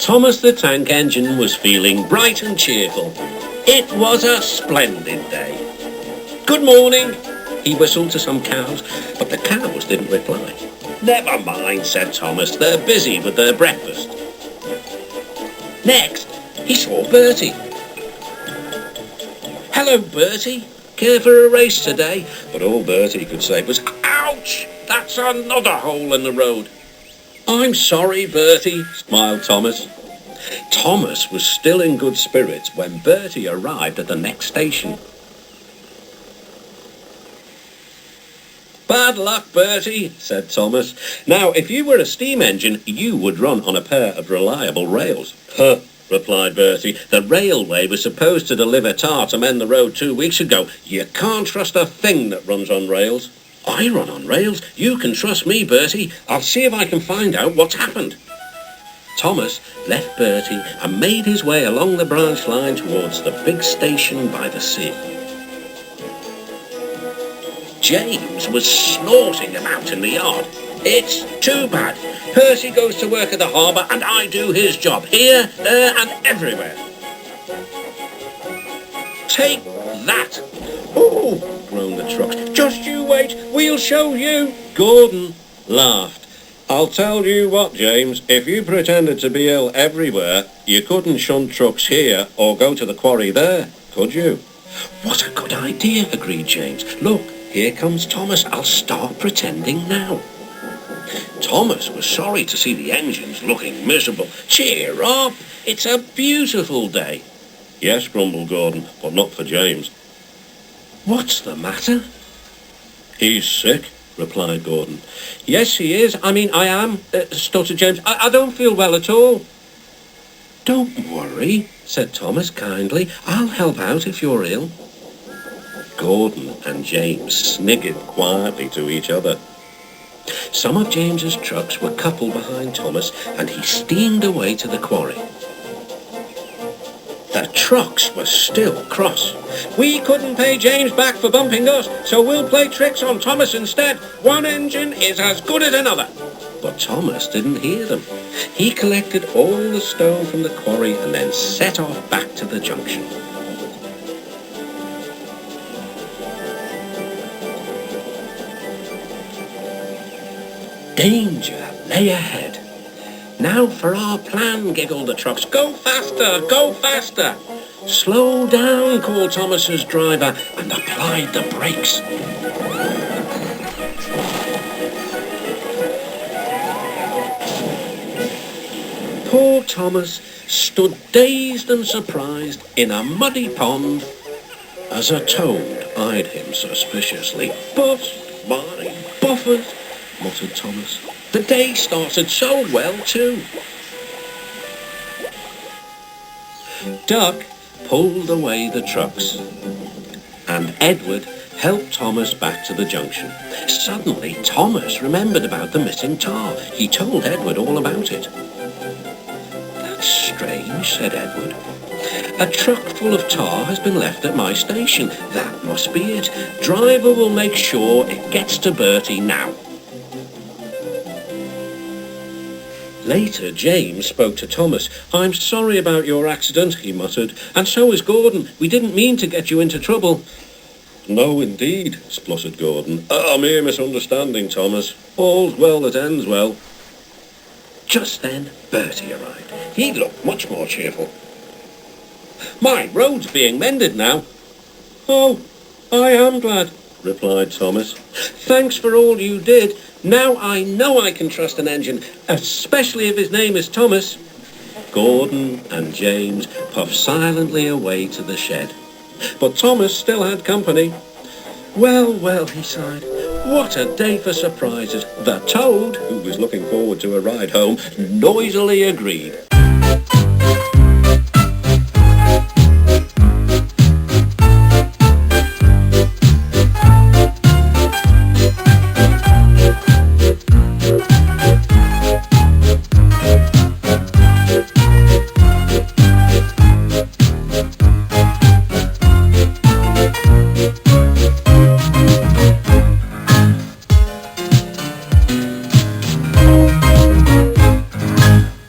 Thomas the Tank Engine was feeling bright and cheerful. It was a splendid day. "Good morning," he whistled to some cows, but the cows didn't reply. "Never mind," said Thomas, "they're busy with their breakfast." Next, he saw Bertie. "Hello, Bertie. Care for a race today?" But all Bertie could say was, "Ouch! That's another hole in the road." "I'm sorry, Bertie," smiled Thomas. Thomas was still in good spirits when Bertie arrived at the next station. "Bad luck, Bertie," said Thomas. "Now, if you were a steam engine, you would run on a pair of reliable rails." "Huh," replied Bertie. "The railway was supposed to deliver tar to mend the road 2 weeks ago. You can't trust a thing that runs on rails." "I run on rails. You can trust me, Bertie. I'll see if I can find out what's happened." Thomas left Bertie and made his way along the branch line towards the big station by the sea. James was snorting about in the yard. "It's too bad. Percy goes to work at the harbour and I do his job, here, there and everywhere." "Take that!" "Oh!" groaned the trucks. "Just you wait, we'll show you." Gordon laughed. "I'll tell you what, James, if you pretended to be ill everywhere, you couldn't shunt trucks here or go to the quarry there, could you?" "What a good idea," agreed James. "Look, here comes Thomas. I'll start pretending now." Thomas was sorry to see the engines looking miserable. "Cheer up, it's a beautiful day." "Yes," grumbled Gordon, "but not for James." "What's the matter?" "He's sick," replied Gordon. "Yes, he is. I am," stuttered James. I don't feel well at all." "Don't worry," said Thomas kindly. "I'll help out if you're ill." Gordon and James sniggered quietly to each other. Some of James's trucks were coupled behind Thomas, and he steamed away to the quarry. The trucks were still cross. "We couldn't pay James back for bumping us, so we'll play tricks on Thomas instead. One engine is as good as another." But Thomas didn't hear them. He collected all the stone from the quarry and then set off back to the junction. Danger lay ahead. "Now for our plan," giggled the trucks. "Go faster, go faster." "Slow down," called Thomas's driver and applied the brakes. Poor Thomas stood dazed and surprised in a muddy pond as a toad eyed him suspiciously. "But my buffers," muttered Thomas. "The day started so well, too." Duck pulled away the trucks, and Edward helped Thomas back to the junction. Suddenly, Thomas remembered about the missing tar. He told Edward all about it. "That's strange," said Edward. "A truck full of tar has been left at my station. That must be it. Driver will make sure it gets to Bertie now." Later, James spoke to Thomas. "I'm sorry about your accident," he muttered. "And so is Gordon. We didn't mean to get you into trouble." "No, indeed," spluttered Gordon. "A mere misunderstanding, Thomas. All's well that ends well." Just then, Bertie arrived. He looked much more cheerful. "My road's being mended now." "Oh, I am glad," replied Thomas. "Thanks for all you did. Now I know I can trust an engine, especially if his name is Thomas." Gordon and James puffed silently away to the shed. But Thomas still had company. "Well, well," he sighed. "What a day for surprises." The toad, who was looking forward to a ride home, noisily agreed.